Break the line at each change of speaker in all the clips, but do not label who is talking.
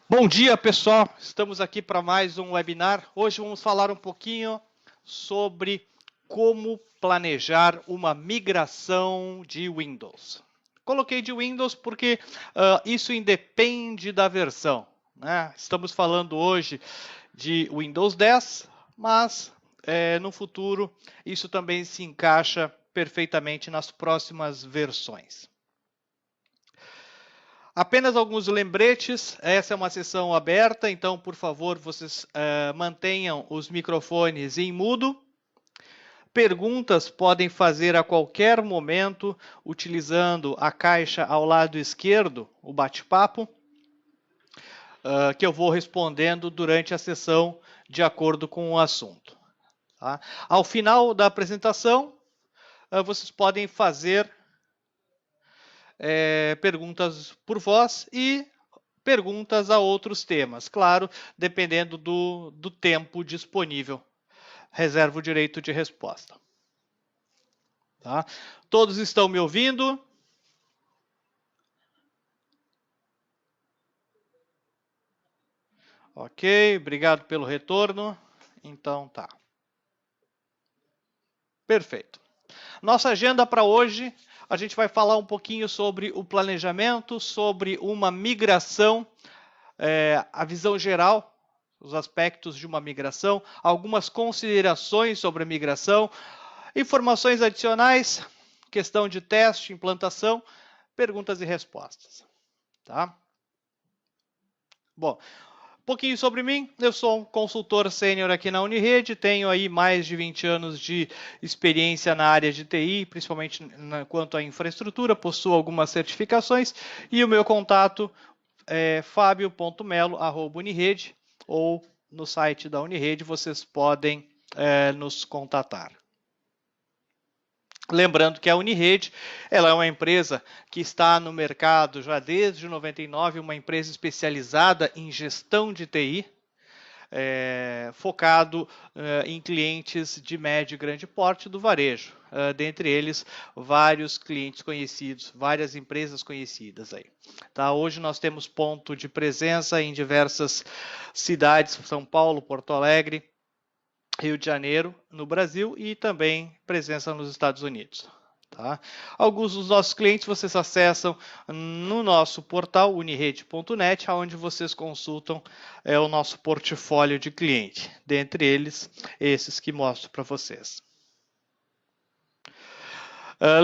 Bom dia, pessoal. Estamos aqui para mais um webinar. Hoje vamos falar um pouquinho sobre como planejar uma migração de Windows. Coloquei de Windows porque isso independe da versão, né? Estamos falando hoje de Windows 10, mas no futuro isso também se encaixa perfeitamente nas próximas versões. Apenas alguns lembretes, essa é uma sessão aberta, então, por favor, vocês mantenham os microfones em mudo. Perguntas podem fazer a qualquer momento, utilizando a caixa ao lado esquerdo, o bate-papo, que eu vou respondendo durante a sessão de acordo com o assunto. Tá? Ao final da apresentação, vocês podem fazer perguntas por voz e perguntas a outros temas. Claro, dependendo do tempo disponível. Reservo o direito de resposta. Tá? Todos estão me ouvindo? Ok, obrigado pelo retorno. Então tá. Perfeito. Nossa agenda para hoje, a gente vai falar um pouquinho sobre o planejamento, sobre uma migração, a visão geral, os aspectos de uma migração, algumas considerações sobre a migração, informações adicionais, questão de teste, implantação, perguntas e respostas. Tá? Bom, um pouquinho sobre mim, eu sou um consultor sênior aqui na Unirede, tenho aí mais de 20 anos de experiência na área de TI, principalmente quanto à infraestrutura, possuo algumas certificações e o meu contato é fabio.melo@unirede ou no site da Unirede vocês podem nos contatar. Lembrando que a Unirede, ela é uma empresa que está no mercado já desde 99, uma empresa especializada em gestão de TI, focado em clientes de médio e grande porte do varejo, dentre eles vários clientes conhecidos, várias empresas conhecidas aí. Tá? Hoje nós temos ponto de presença em diversas cidades, São Paulo, Porto Alegre, Rio de Janeiro, no Brasil e também presença nos Estados Unidos. Tá? Alguns dos nossos clientes vocês acessam no nosso portal unirede.net, onde vocês consultam o nosso portfólio de cliente, dentre eles esses que mostro para vocês.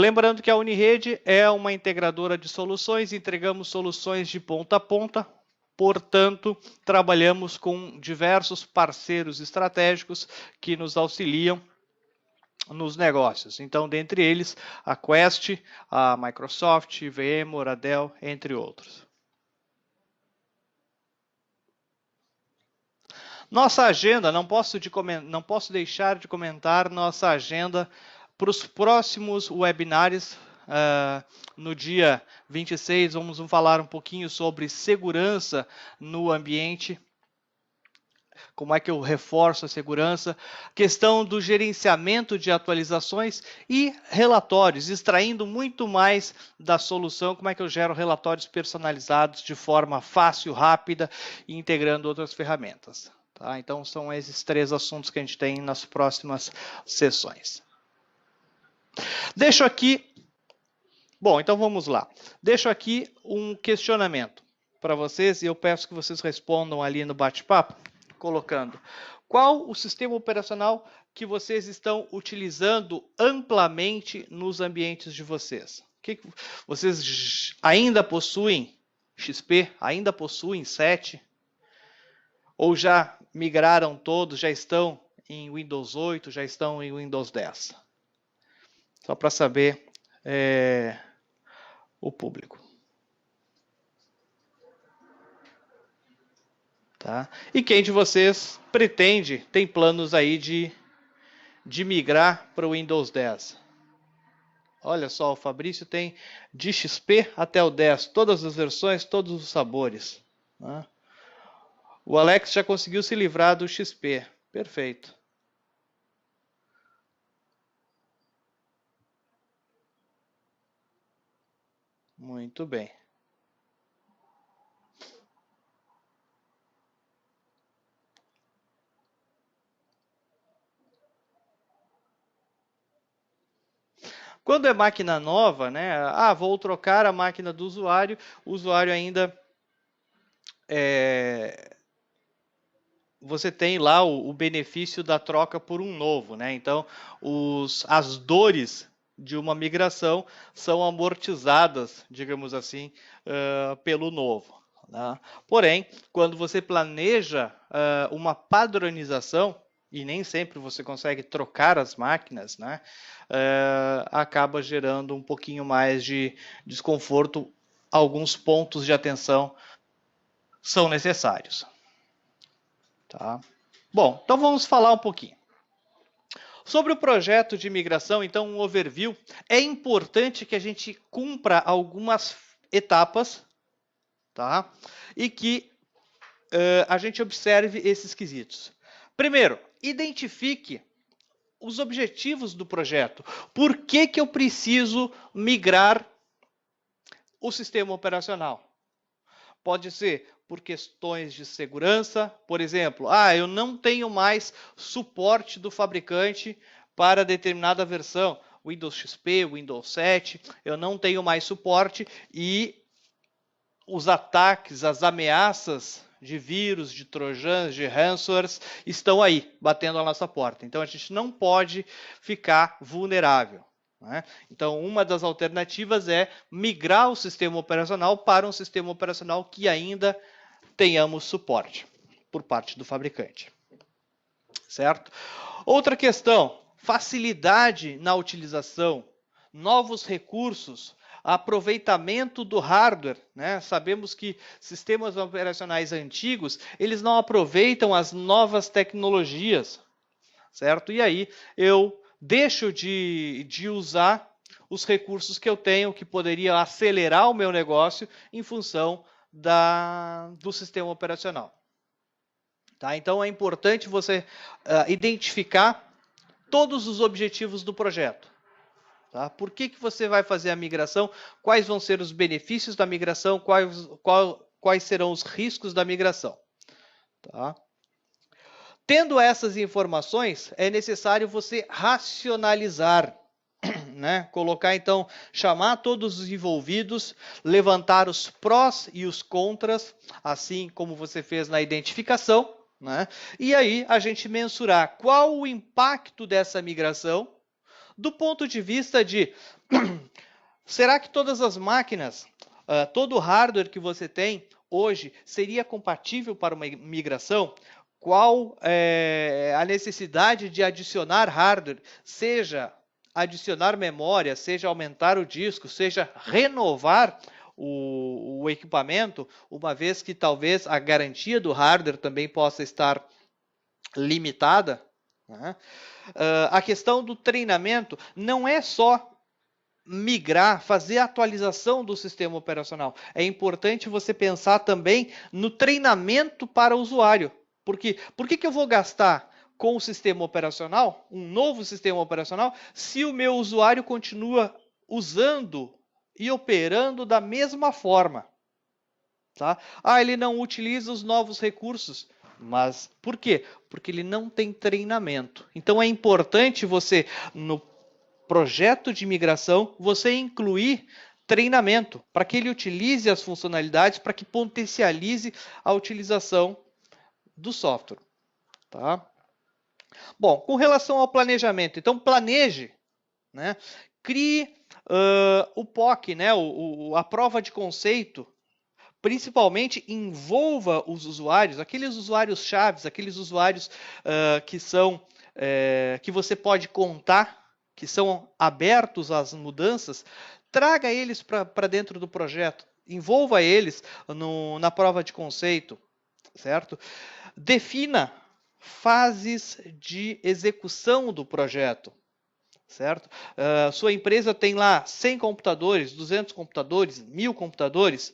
Lembrando que a Unirede é uma integradora de soluções, entregamos soluções de ponta a ponta, portanto, trabalhamos com diversos parceiros estratégicos que nos auxiliam nos negócios. Então, dentre eles, a Quest, a Microsoft, VMware, a Dell, entre outros. Nossa agenda, não posso deixar de comentar nossa agenda para os próximos webinars. No dia 26, vamos falar um pouquinho sobre segurança no ambiente, como é que eu reforço a segurança, questão do gerenciamento de atualizações e relatórios, extraindo muito mais da solução, como é que eu gero relatórios personalizados de forma fácil, rápida e integrando outras ferramentas. Tá? Então, são esses três assuntos que a gente tem nas próximas sessões. Deixo aqui... Bom, então vamos lá. Deixo aqui um questionamento para vocês e eu peço que vocês respondam ali no bate-papo, colocando qual o sistema operacional que vocês estão utilizando amplamente nos ambientes de vocês. Vocês ainda possuem XP? Ainda possuem 7? Ou já migraram todos, já estão em Windows 8, já estão em Windows 10? Só para saber o público. Tá? E quem de vocês pretende, tem planos aí de migrar para o Windows 10? Olha só, o Fabrício tem de XP até o 10, todas as versões, todos os sabores. Né? O Alex já conseguiu se livrar do XP. Perfeito. Muito bem. Quando é máquina nova, né? Ah, vou trocar a máquina do usuário, o usuário ainda você tem lá o benefício da troca por um novo, né? Então, as dores de uma migração são amortizadas, digamos assim, pelo novo. Né? Porém, quando você planeja uma padronização, e nem sempre você consegue trocar as máquinas, né? Acaba gerando um pouquinho mais de desconforto. Alguns pontos de atenção são necessários. Tá? Bom, então vamos falar um pouquinho. Sobre o projeto de migração, então um overview, é importante que a gente cumpra algumas etapas, tá? E que a gente observe esses quesitos. Primeiro, identifique os objetivos do projeto. Por que eu preciso migrar o sistema operacional? Pode ser por questões de segurança, por exemplo, eu não tenho mais suporte do fabricante para determinada versão, Windows XP, Windows 7, eu não tenho mais suporte e os ataques, as ameaças de vírus, de trojans, de ransomwares estão aí, batendo a nossa porta. Então a gente não pode ficar vulnerável. Né? Então, uma das alternativas é migrar o sistema operacional para um sistema operacional que ainda tenhamos suporte por parte do fabricante. Certo? Outra questão, facilidade na utilização, novos recursos, aproveitamento do hardware. Né? Sabemos que sistemas operacionais antigos, eles não aproveitam as novas tecnologias. Certo? E aí eu deixo de usar os recursos que eu tenho, que poderiam acelerar o meu negócio em função do sistema operacional. Tá? Então é importante você identificar todos os objetivos do projeto. Tá? Por que você vai fazer a migração? Quais vão ser os benefícios da migração? Quais serão os riscos da migração? Tá? Tendo essas informações, é necessário você racionalizar, né? Colocar então, chamar todos os envolvidos, levantar os prós e os contras, assim como você fez na identificação, né? E aí a gente mensurar qual o impacto dessa migração do ponto de vista de será que todas as máquinas, todo o hardware que você tem hoje seria compatível para uma migração? Qual é a necessidade de adicionar hardware, seja adicionar memória, seja aumentar o disco, seja renovar o equipamento, uma vez que talvez a garantia do hardware também possa estar limitada. Né? A questão do treinamento não é só migrar, fazer a atualização do sistema operacional. É importante você pensar também no treinamento para o usuário. Porque por que eu vou gastar com o sistema operacional, um novo sistema operacional, se o meu usuário continua usando e operando da mesma forma? Tá? Ele não utiliza os novos recursos. Mas por quê? Porque ele não tem treinamento. Então é importante você, no projeto de migração, você incluir treinamento para que ele utilize as funcionalidades, para que potencialize a utilização do software. Tá? Bom, com relação ao planejamento, então planeje, né? Crie o POC, né? A prova de conceito, principalmente envolva os usuários, aqueles usuários chaves, aqueles usuários que você pode contar, que são abertos às mudanças, traga eles para dentro do projeto, envolva eles na prova de conceito, certo? Defina fases de execução do projeto, certo? Sua empresa tem lá 100 computadores, 200 computadores, 1000 computadores,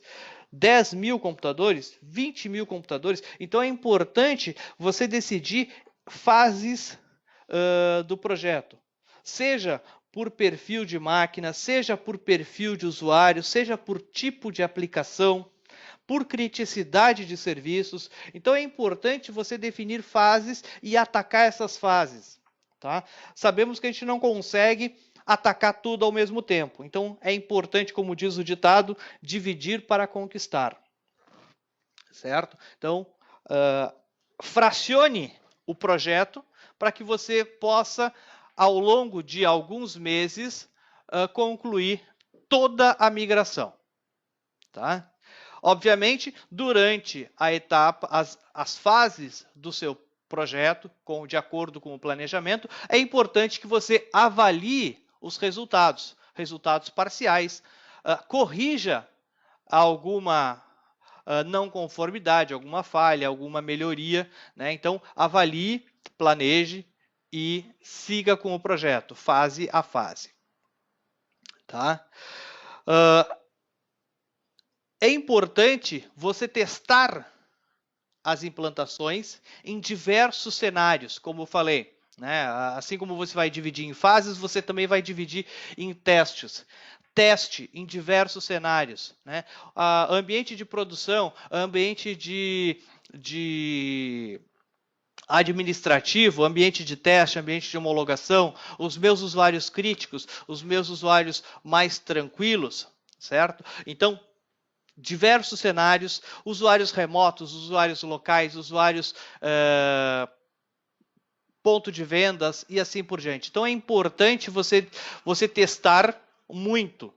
10 mil computadores, 20 mil computadores. Então é importante você decidir fases do projeto, seja por perfil de máquina, seja por perfil de usuário, seja por tipo de aplicação, por criticidade de serviços. Então é importante você definir fases e atacar essas fases. Tá? Sabemos que a gente não consegue atacar tudo ao mesmo tempo. Então, é importante, como diz o ditado, dividir para conquistar. Certo? Então, fracione o projeto para que você possa, ao longo de alguns meses, concluir toda a migração. Tá? Obviamente, durante a etapa, as fases do seu projeto, de acordo com o planejamento, é importante que você avalie os resultados parciais, corrija alguma não conformidade, alguma falha, alguma melhoria, né? Então, avalie, planeje e siga com o projeto, fase a fase. Tá? É importante você testar as implantações em diversos cenários, como eu falei. Né? Assim como você vai dividir em fases, você também vai dividir em testes. Teste em diversos cenários. Né? Ambiente de produção, ambiente de administrativo, ambiente de teste, ambiente de homologação, os meus usuários críticos, os meus usuários mais tranquilos, certo? Então, diversos cenários, usuários remotos, usuários locais, usuários ponto de vendas e assim por diante. Então, é importante você testar muito.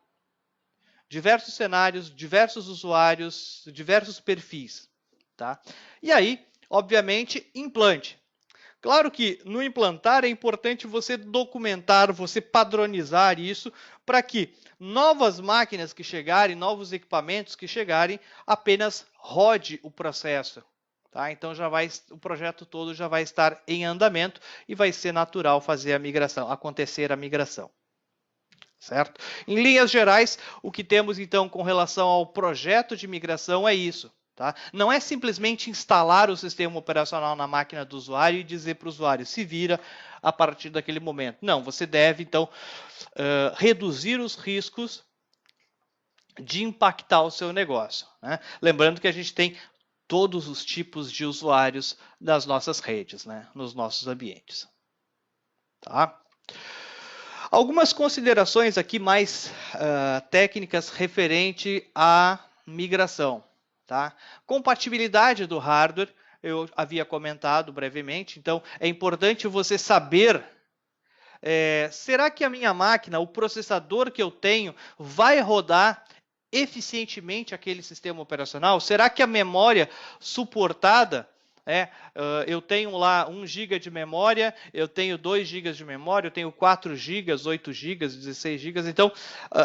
Diversos cenários, diversos usuários, diversos perfis. Tá? E aí, obviamente, implante. Claro que no implantar é importante você documentar, você padronizar isso para que novas máquinas que chegarem, novos equipamentos que chegarem, apenas rode o processo. Tá? Então o projeto todo já vai estar em andamento e vai ser natural fazer a migração, acontecer a migração. Certo? Em linhas gerais, o que temos então com relação ao projeto de migração é isso. Tá? Não é simplesmente instalar o sistema operacional na máquina do usuário e dizer para o usuário se vira a partir daquele momento. Não, você deve então reduzir os riscos de impactar o seu negócio. Né? Lembrando que a gente tem todos os tipos de usuários das nossas redes, né? Nos nossos ambientes. Tá? Algumas considerações aqui mais técnicas referente à migração. Tá? Compatibilidade do hardware, eu havia comentado brevemente, então é importante você saber, será que a minha máquina, o processador que eu tenho, vai rodar eficientemente aquele sistema operacional? Será que a memória suportada, eu tenho lá 1 GB de memória, eu tenho 2 GB de memória, eu tenho 4 GB, 8 GB, 16 GB. Então,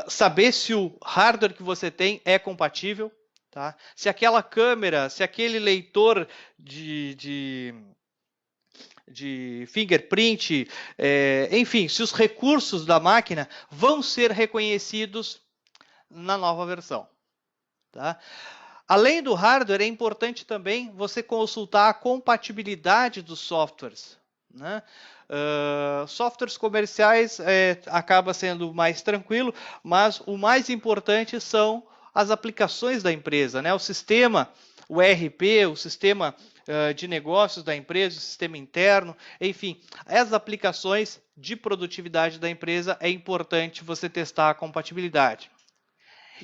saber se o hardware que você tem é compatível, tá? Se aquela câmera, se aquele leitor de fingerprint, enfim, se os recursos da máquina vão ser reconhecidos na nova versão. Tá? Além do hardware, é importante também você consultar a compatibilidade dos softwares. Né? Softwares comerciais acaba sendo mais tranquilo, mas o mais importante são as aplicações da empresa, né? O sistema, o ERP, o sistema de negócios da empresa, o sistema interno, enfim, as aplicações de produtividade da empresa é importante você testar a compatibilidade.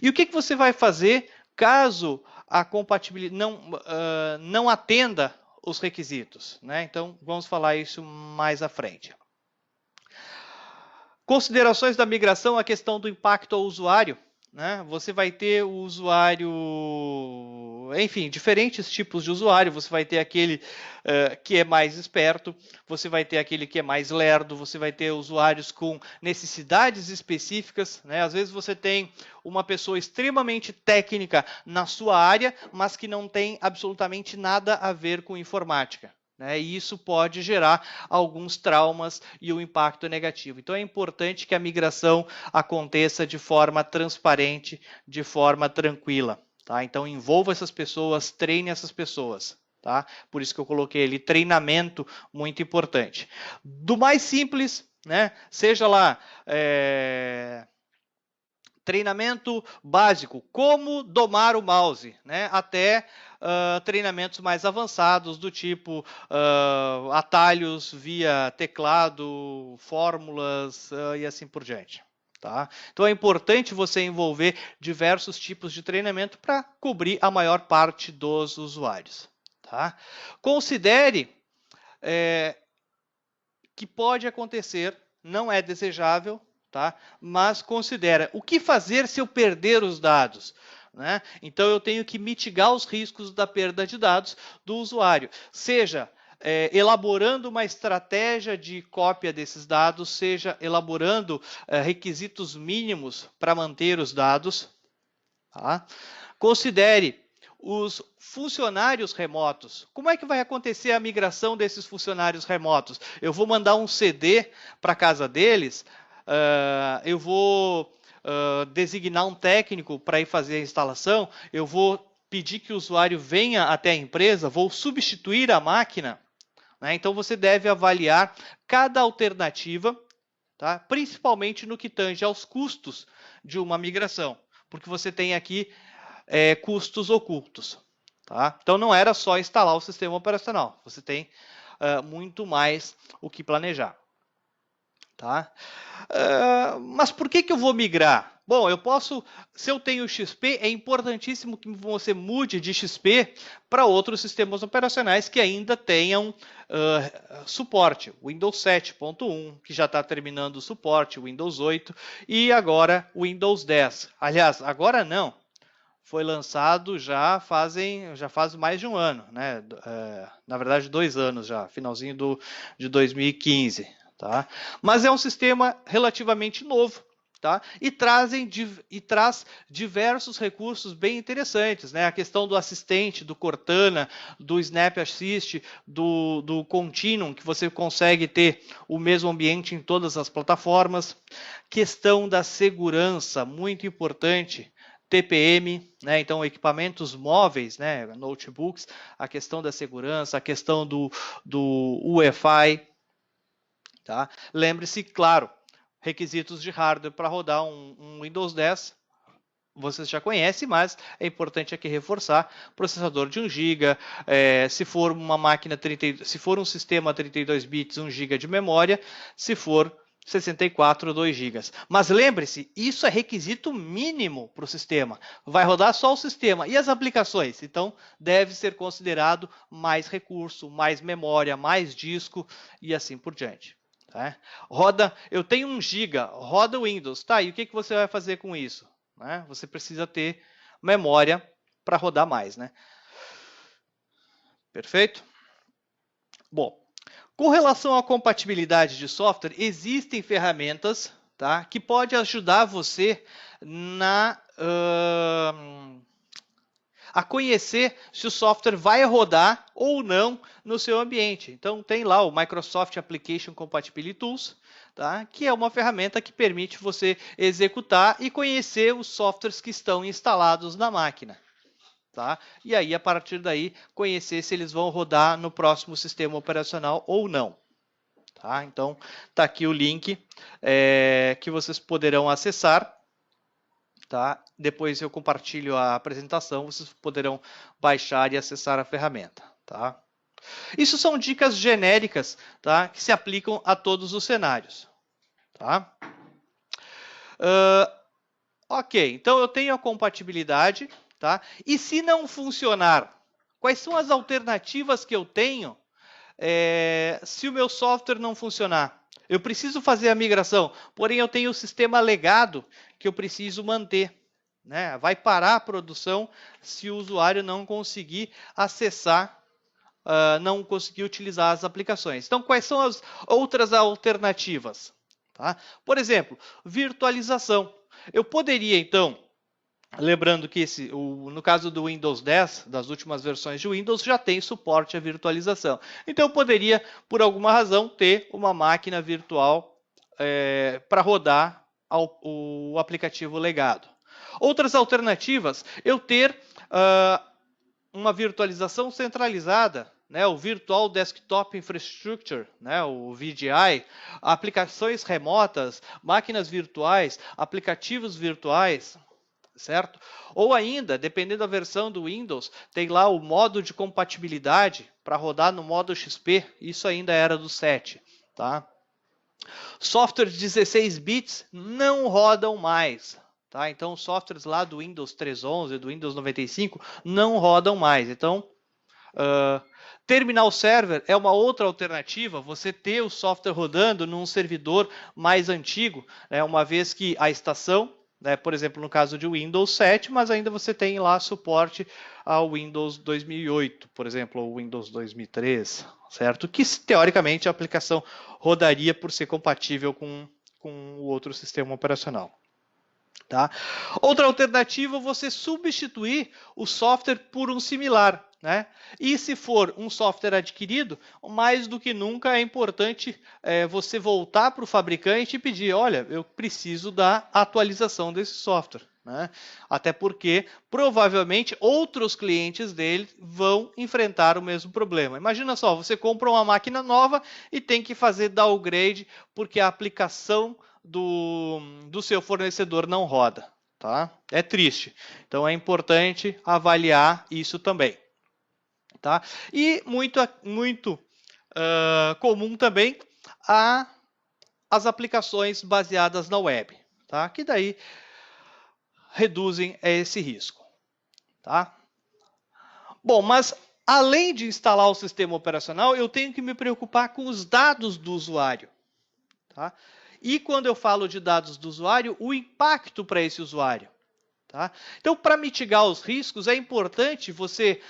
E o que você vai fazer caso a compatibilidade não atenda os requisitos? Né? Então, vamos falar isso mais à frente. Considerações da migração, a questão do impacto ao usuário. Né? Você vai ter o usuário, enfim, diferentes tipos de usuário. Você vai ter aquele que é mais esperto, você vai ter aquele que é mais lerdo, você vai ter usuários com necessidades específicas. Né? Às vezes você tem uma pessoa extremamente técnica na sua área, mas que não tem absolutamente nada a ver com informática. E isso pode gerar alguns traumas e um impacto negativo. Então, é importante que a migração aconteça de forma transparente, de forma tranquila. Tá? Então, envolva essas pessoas, treine essas pessoas. Tá? Por isso que eu coloquei ali treinamento, muito importante. Do mais simples, né? Seja lá treinamento básico, como domar o mouse, né? Até treinamentos mais avançados do tipo atalhos via teclado, fórmulas e assim por diante. Tá? Então é importante você envolver diversos tipos de treinamento para cobrir a maior parte dos usuários. Tá? Considere que pode acontecer, não é desejável, tá? Mas considera o que fazer se eu perder os dados. Né? Então eu tenho que mitigar os riscos da perda de dados do usuário, seja elaborando uma estratégia de cópia desses dados, seja elaborando requisitos mínimos para manter os dados. Tá? Considere os funcionários remotos. Como é que vai acontecer a migração desses funcionários remotos? Eu vou mandar um CD para a casa deles, eu vou designar um técnico para ir fazer a instalação, eu vou pedir que o usuário venha até a empresa, vou substituir a máquina. Né? Então você deve avaliar cada alternativa, tá? Principalmente no que tange aos custos de uma migração, porque você tem aqui custos ocultos. Tá? Então não era só instalar o sistema operacional, você tem muito mais o que planejar. Tá? Mas por que eu vou migrar? Bom, eu posso, se eu tenho XP, é importantíssimo que você mude de XP para outros sistemas operacionais que ainda tenham suporte. Windows 7.1, que já está terminando o suporte, Windows 8 e agora Windows 10. Aliás, agora não. Foi lançado já faz mais de um ano, né? Na verdade 2 anos já, finalzinho de 2015. Tá? Mas é um sistema relativamente novo. Tá? E traz diversos recursos bem interessantes, né? A questão do assistente, do Cortana, do Snap Assist, do Continuum, que você consegue ter o mesmo ambiente em todas as plataformas. Questão da segurança, muito importante. TPM, né? Então equipamentos móveis, né? Notebooks, a questão da segurança, a questão do UEFI. Tá? Lembre-se, claro, requisitos de hardware para rodar um Windows 10, vocês já conhecem, mas é importante aqui reforçar, processador de 1 GB, se for uma máquina, se for um sistema 32 bits, 1 GB de memória, se for 64, 2 GB. Mas lembre-se, isso é requisito mínimo para o sistema. Vai rodar só o sistema e as aplicações. Então, deve ser considerado mais recurso, mais memória, mais disco e assim por diante. Tá? Eu tenho 1 GB, roda o Windows. Tá, e o que você vai fazer com isso? Né? Você precisa ter memória para rodar mais. Né? Perfeito? Bom, com relação à compatibilidade de software, existem ferramentas, tá, que podem ajudar você a conhecer se o software vai rodar ou não no seu ambiente. Então, tem lá o Microsoft Application Compatibility Tools, tá, que é uma ferramenta que permite você executar e conhecer os softwares que estão instalados na máquina. Tá? E aí, a partir daí, conhecer se eles vão rodar no próximo sistema operacional ou não. Tá? Então, está aqui o link que vocês poderão acessar. Tá? Depois eu compartilho a apresentação, vocês poderão baixar e acessar a ferramenta. Tá? Isso são dicas genéricas, tá? Que se aplicam a todos os cenários. Tá? Ok, então eu tenho a compatibilidade. Tá? E se não funcionar, quais são as alternativas que eu tenho se o meu software não funcionar? Eu preciso fazer a migração, porém eu tenho o sistema legado que eu preciso manter. Né? Vai parar a produção se o usuário não conseguir acessar, não conseguir utilizar as aplicações. Então, quais são as outras alternativas? Tá? Por exemplo, virtualização. Eu poderia, então, lembrando que no caso do Windows 10, das últimas versões de Windows, já tem suporte à virtualização. Então, eu poderia, por alguma razão, ter uma máquina virtual para rodar o aplicativo legado. Outras alternativas, eu ter uma virtualização centralizada, né, o Virtual Desktop Infrastructure, né, o VDI, aplicações remotas, máquinas virtuais, aplicativos virtuais, certo? Ou ainda, dependendo da versão do Windows, tem lá o modo de compatibilidade para rodar no modo XP, isso ainda era do 7, tá? Softwares 16 bits não rodam mais, tá? Então, softwares lá do Windows 3.11, do Windows 95 não rodam mais. Então, terminal server é uma outra alternativa, você ter o software rodando num servidor mais antigo, né, uma vez que a estação, né, por exemplo, no caso de Windows 7, mas ainda você tem lá suporte ao Windows 2008, por exemplo, ou Windows 2003, certo? Que teoricamente a aplicação rodaria por ser compatível com o outro sistema operacional. Tá? Outra alternativa, você substituir o software por um similar. Né? E se for um software adquirido, mais do que nunca é importante você voltar para o fabricante e pedir, olha, eu preciso da atualização desse software. Né? Até porque, provavelmente, outros clientes dele vão enfrentar o mesmo problema. Imagina só, você compra uma máquina nova e tem que fazer downgrade porque a aplicação do seu fornecedor não roda. Tá? É triste. Então, é importante avaliar isso também. Tá? E muito comum também as aplicações baseadas na web, tá? Que daí reduzem esse risco. Tá? Bom, mas além de instalar o sistema operacional, eu tenho que me preocupar com os dados do usuário. Tá? E quando eu falo de dados do usuário, o impacto para esse usuário. Tá? Então, para mitigar os riscos, é importante você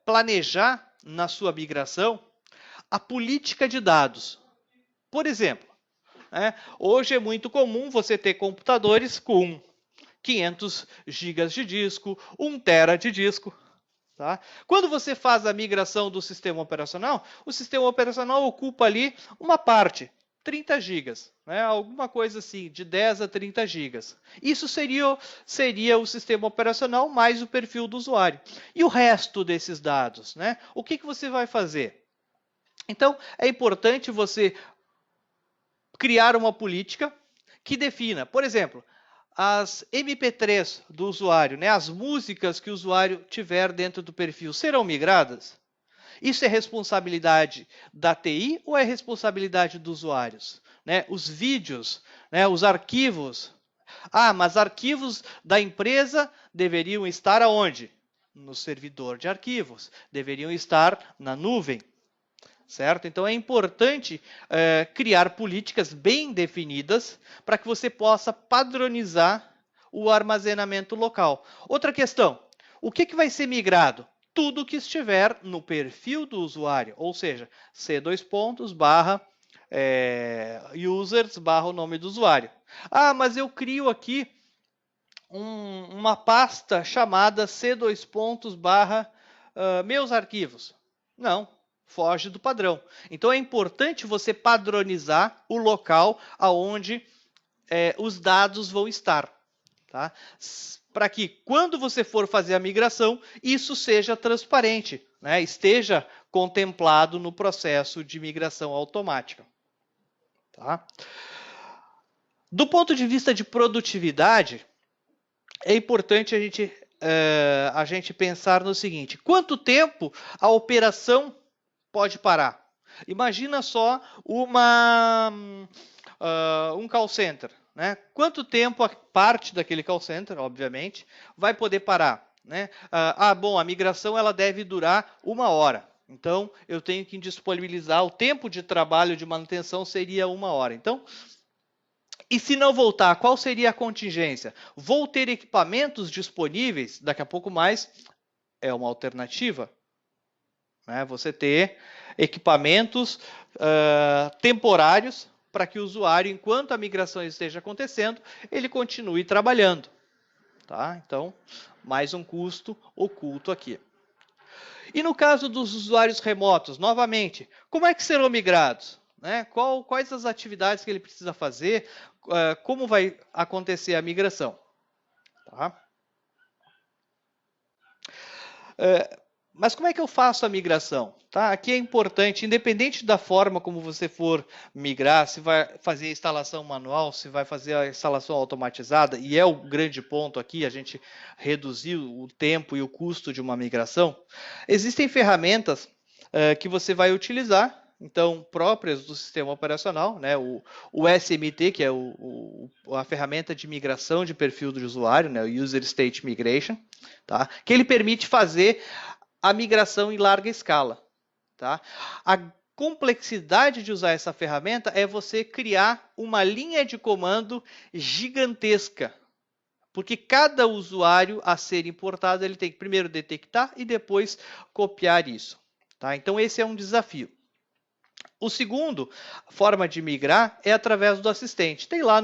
planejar na sua migração a política de dados. Por exemplo, hoje é muito comum você ter computadores com 500 GB de disco, 1 TB de disco. Tá? Quando você faz a migração do sistema operacional, o sistema operacional ocupa ali uma parte, 30 GB, né? Alguma coisa assim, de 10 a 30 GB. Isso seria o sistema operacional mais o perfil do usuário. E o resto desses dados? Né? O que você vai fazer? Então, é importante você criar uma política que defina, por exemplo, as MP3 do usuário, né, as músicas que o usuário tiver dentro do perfil, serão migradas? Isso é responsabilidade da TI ou é responsabilidade dos usuários? Né? Os vídeos, né, os arquivos. Mas arquivos da empresa deveriam estar aonde? No servidor de arquivos. Deveriam estar na nuvem. Certo? Então, é importante criar políticas bem definidas para que você possa padronizar o armazenamento local. Outra questão, o que vai ser migrado? Tudo que estiver no perfil do usuário, ou seja, C2 barra users barra o nome do usuário. Mas eu crio aqui uma pasta chamada C2 barra meus arquivos. Não, foge do padrão. Então, é importante você padronizar o local aonde os dados vão estar. Tá? Para que, quando você for fazer a migração, isso seja transparente, né? Esteja contemplado no processo de migração automática. Tá? Do ponto de vista de produtividade, é importante a gente pensar no seguinte: quanto tempo a operação pode parar? Imagina só um call center. Né? Quanto tempo a parte daquele call center, obviamente, vai poder parar? Né? Bom, a migração ela deve durar 1 hora. Então, eu tenho que disponibilizar o tempo de trabalho de manutenção seria 1 hora. Então, e se não voltar, qual seria a contingência? Vou ter equipamentos disponíveis? Daqui a pouco mais é uma alternativa. Né? Você ter equipamentos temporários para que o usuário, enquanto a migração esteja acontecendo, ele continue trabalhando. Tá? Então, mais um custo oculto aqui. E no caso dos usuários remotos, novamente, como é que serão migrados? Né? Quais as atividades que ele precisa fazer? Como vai acontecer a migração? Tá? Mas como é que eu faço a migração? Tá? Aqui é importante, independente da forma como você for migrar, se vai fazer a instalação manual, se vai fazer a instalação automatizada, e é o grande ponto aqui, a gente reduzir o tempo e o custo de uma migração, existem ferramentas que você vai utilizar, então, próprias do sistema operacional, né? O SMT, que é a ferramenta de migração de perfil do usuário, né? O User State Migration, tá? Que ele permite fazer a migração em larga escala. Tá? A complexidade de usar essa ferramenta é você criar uma linha de comando gigantesca, porque cada usuário a ser importado ele tem que primeiro detectar e depois copiar isso. Tá? Então esse é um desafio. O segundo forma de migrar é através do assistente. Tem lá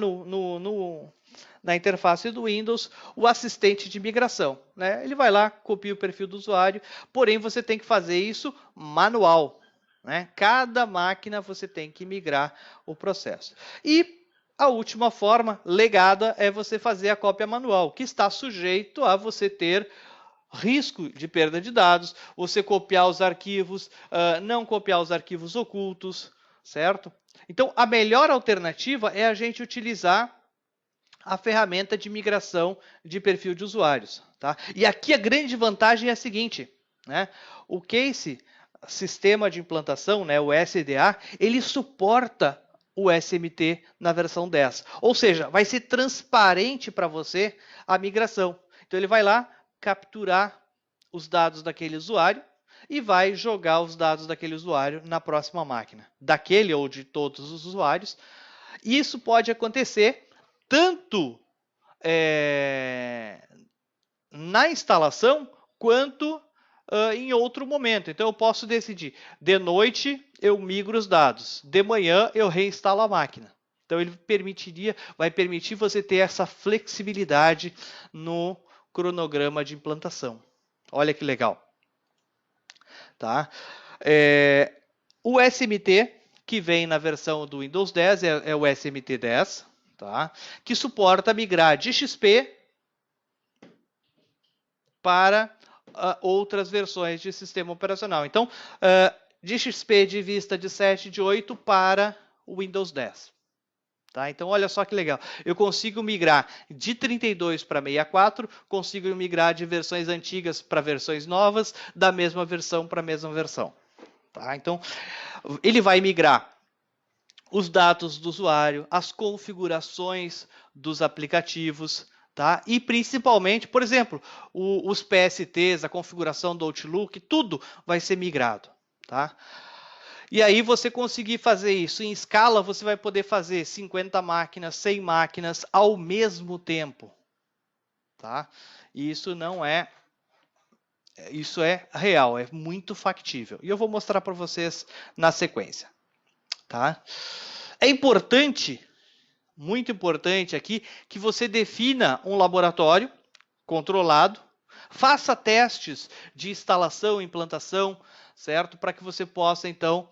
na interface do Windows o assistente de migração. Né? Ele vai lá, copia o perfil do usuário, porém você tem que fazer isso manual. Né? Cada máquina você tem que migrar o processo. E a última forma, legada, é você fazer a cópia manual, que está sujeito a você ter risco de perda de dados, você copiar os arquivos, não copiar os arquivos ocultos, certo? Então, a melhor alternativa é a gente utilizar a ferramenta de migração de perfil de usuários. Tá? E aqui a grande vantagem é a seguinte, né? O Case, sistema de implantação, né, o SDA, ele suporta o SMT na versão 10. Ou seja, vai ser transparente para você a migração. Então ele vai lá capturar os dados daquele usuário e vai jogar os dados daquele usuário na próxima máquina, daquele ou de todos os usuários. Isso pode acontecer tanto na instalação quanto em outro momento. Então eu posso decidir, de noite eu migro os dados, de manhã eu reinstalo a máquina. Então ele vai permitir você ter essa flexibilidade no cronograma de implantação. Olha que legal. Tá? O SMT, que vem na versão do Windows 10, é o SMT 10, tá? Que suporta migrar de XP para outras versões de sistema operacional. Então, de XP de Vista de 7 de 8 para o Windows 10. Tá? Então, olha só que legal. Eu consigo migrar de 32 para 64, consigo migrar de versões antigas para versões novas, da mesma versão para a mesma versão. Tá? Então, ele vai migrar os dados do usuário, as configurações dos aplicativos, tá? E principalmente, por exemplo, os PSTs, a configuração do Outlook, tudo vai ser migrado. Tá? E aí você conseguir fazer isso em escala, você vai poder fazer 50 máquinas, 100 máquinas ao mesmo tempo. Tá? E isso não é... Isso é real, é muito factível. E eu vou mostrar para vocês na sequência. Tá? É importante, muito importante aqui, que você defina um laboratório controlado, faça testes de instalação e implantação, certo? Para que você possa, então,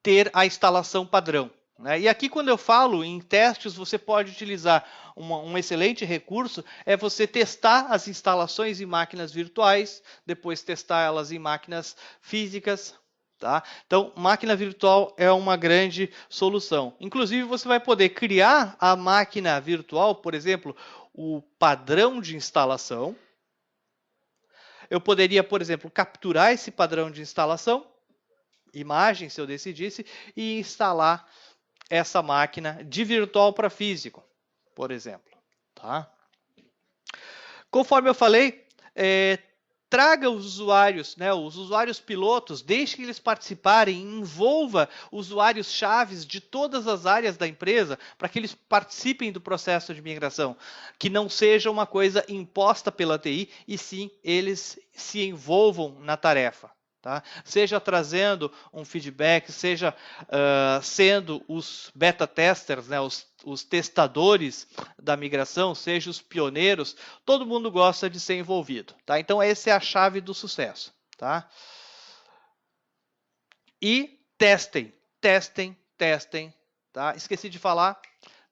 ter a instalação padrão. Né? E aqui, quando eu falo em testes, você pode utilizar um excelente recurso, é você testar as instalações em máquinas virtuais, depois testar elas em máquinas físicas. Tá? Então, máquina virtual é uma grande solução. Inclusive, você vai poder criar a máquina virtual, por exemplo, o padrão de instalação. Eu poderia, por exemplo, capturar esse padrão de instalação, imagem, se eu decidisse, e instalar essa máquina de virtual para físico, por exemplo. Tá? Conforme eu falei, traga os usuários, né, os usuários pilotos, deixe que eles participarem, envolva usuários chaves de todas as áreas da empresa para que eles participem do processo de migração, que não seja uma coisa imposta pela TI e sim eles se envolvam na tarefa. Tá? Seja trazendo um feedback, seja sendo os beta testers, né, os testadores da migração, seja os pioneiros, todo mundo gosta de ser envolvido. Tá? Então, essa é a chave do sucesso. Tá? E testem, testem, testem. Tá? Esqueci de falar,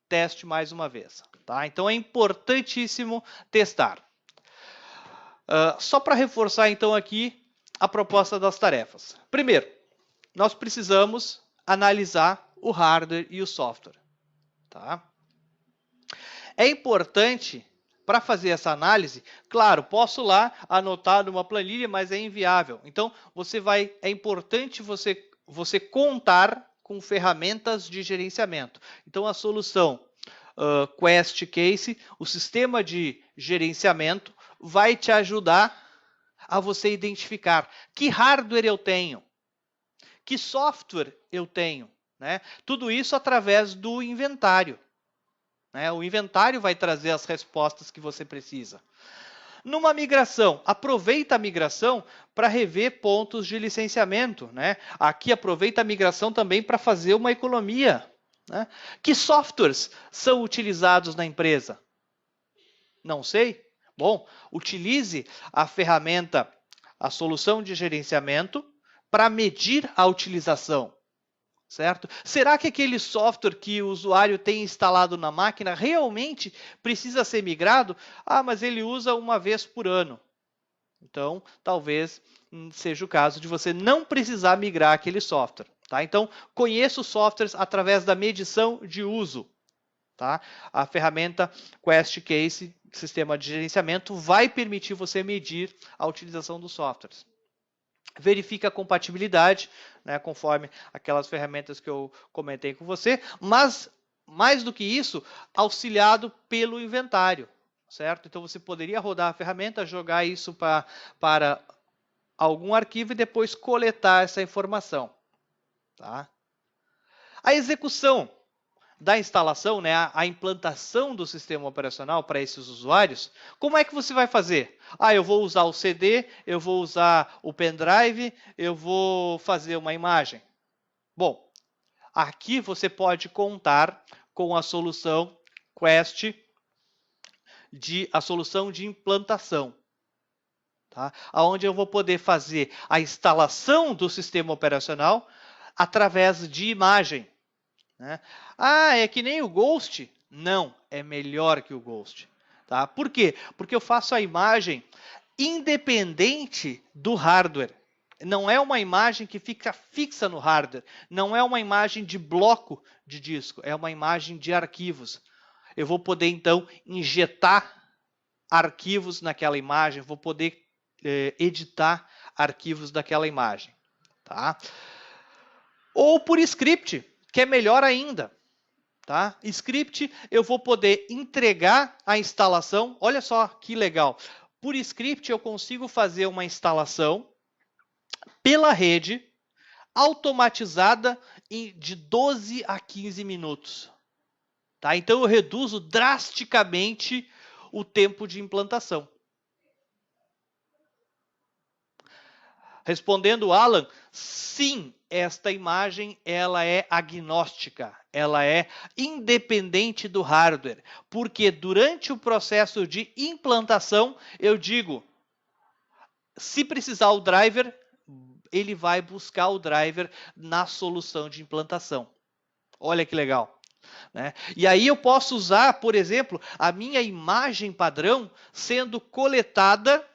teste mais uma vez. Tá? Então, é importantíssimo testar. Só para reforçar então aqui a proposta das tarefas. Primeiro, nós precisamos analisar o hardware e o software. Tá? É importante, para fazer essa análise, claro, posso lá anotar numa planilha, mas é inviável. Então, é importante você contar com ferramentas de gerenciamento. Então, a solução Quest Case, o sistema de gerenciamento, vai te ajudar a você identificar que hardware eu tenho, que software eu tenho, né? Tudo isso através do inventário. Né? O inventário vai trazer as respostas que você precisa. Numa migração, aproveita a migração para rever pontos de licenciamento. Né? Aqui aproveita a migração também para fazer uma economia. Né? Que softwares são utilizados na empresa? Não sei. Bom, utilize a ferramenta, a solução de gerenciamento, para medir a utilização. Certo? Será que aquele software que o usuário tem instalado na máquina realmente precisa ser migrado? Ah, mas ele usa uma vez por ano. Então, talvez seja o caso de você não precisar migrar aquele software. Tá? Então, conheça os softwares através da medição de uso. Tá? A ferramenta Quest Case, sistema de gerenciamento, vai permitir você medir a utilização dos softwares. Verifica a compatibilidade, né, conforme aquelas ferramentas que eu comentei com você, mas, mais do que isso, auxiliado pelo inventário, certo? Então, você poderia rodar a ferramenta, jogar isso para algum arquivo e depois coletar essa informação. Tá? A execução da instalação, né, a implantação do sistema operacional para esses usuários, como é que você vai fazer? Ah, eu vou usar o CD, eu vou usar o pendrive, eu vou fazer uma imagem. Bom, aqui você pode contar com a solução Quest, a solução de implantação, tá? Onde eu vou poder fazer a instalação do sistema operacional através de imagem. Né? Ah, é que nem o Ghost? Não, é melhor que o Ghost. Tá? Por quê? Porque eu faço a imagem independente do hardware. Não é uma imagem que fica fixa no hardware. Não é uma imagem de bloco de disco. É uma imagem de arquivos. Eu vou poder, então, injetar arquivos naquela imagem. Vou poder editar arquivos daquela imagem. Tá? Ou por script, que é melhor ainda. Tá? Script, eu vou poder entregar a instalação. Olha só que legal. Por script, eu consigo fazer uma instalação pela rede, automatizada de 12 a 15 minutos. Tá? Então, eu reduzo drasticamente o tempo de implantação. Respondendo o Alan, sim, esta imagem ela é agnóstica, ela é independente do hardware, porque durante o processo de implantação, eu digo, se precisar o driver, ele vai buscar o driver na solução de implantação. Olha que legal. Né? E aí eu posso usar, por exemplo, a minha imagem padrão sendo coletada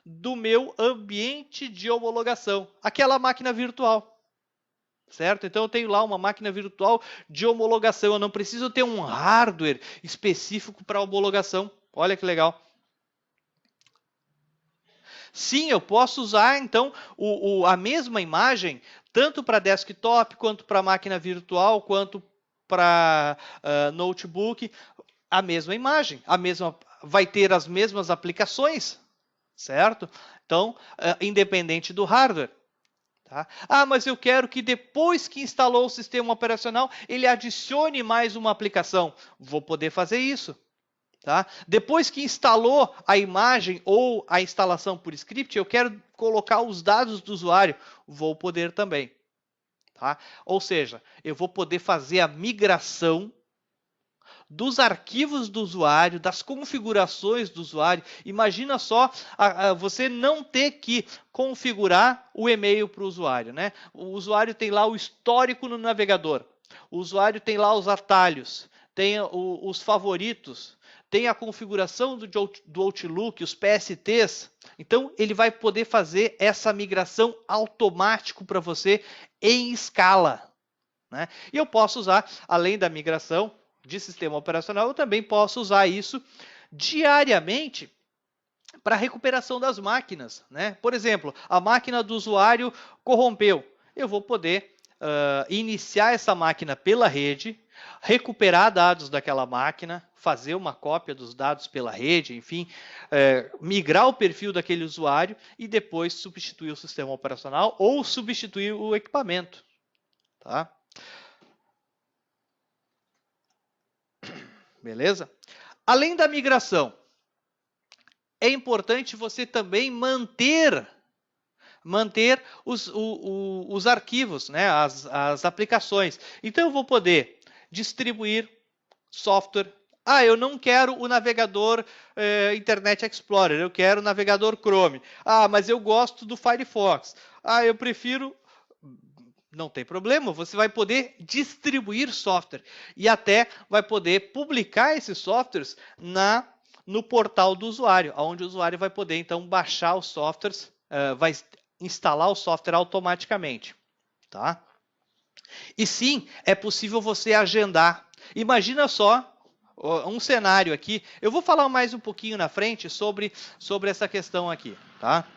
do meu ambiente de homologação, aquela máquina virtual, certo? Então eu tenho lá uma máquina virtual de homologação, eu não preciso ter um hardware específico para homologação. Olha que legal. Sim, eu posso usar então a mesma imagem tanto para desktop quanto para máquina virtual, quanto para notebook, a mesma imagem, vai ter as mesmas aplicações. Certo? Então, independente do hardware. Tá? Ah, mas eu quero que depois que instalou o sistema operacional, ele adicione mais uma aplicação. Vou poder fazer isso. Tá? Depois que instalou a imagem ou a instalação por script, eu quero colocar os dados do usuário. Vou poder também. Tá? Ou seja, eu vou poder fazer a migração dos arquivos do usuário, das configurações do usuário. Imagina só você não ter que configurar o e-mail para o usuário. Né? O usuário tem lá o histórico no navegador. O usuário tem lá os atalhos. tem os favoritos, tem a configuração do Outlook, os PSTs. Então, ele vai poder fazer essa migração automático para você em escala, né? E eu posso usar, além da migração de sistema operacional, eu também posso usar isso diariamente para recuperação das máquinas, né? Por exemplo, a máquina do usuário corrompeu. Eu vou poder iniciar essa máquina pela rede, recuperar dados daquela máquina, fazer uma cópia dos dados pela rede, enfim, migrar o perfil daquele usuário e depois substituir o sistema operacional ou substituir o equipamento, tá? Beleza? Além da migração, é importante você também manter os arquivos, né? as aplicações. Então, eu vou poder distribuir software. Eu não quero o navegador Internet Explorer, eu quero o navegador Chrome. Mas eu gosto do Firefox. Eu prefiro... Não tem problema, você vai poder distribuir software e até vai poder publicar esses softwares no portal do usuário, onde o usuário vai poder então baixar os softwares, vai instalar o software automaticamente, tá? E sim, é possível você agendar. Imagina só um cenário aqui. Eu vou falar mais um pouquinho na frente sobre essa questão aqui, tá?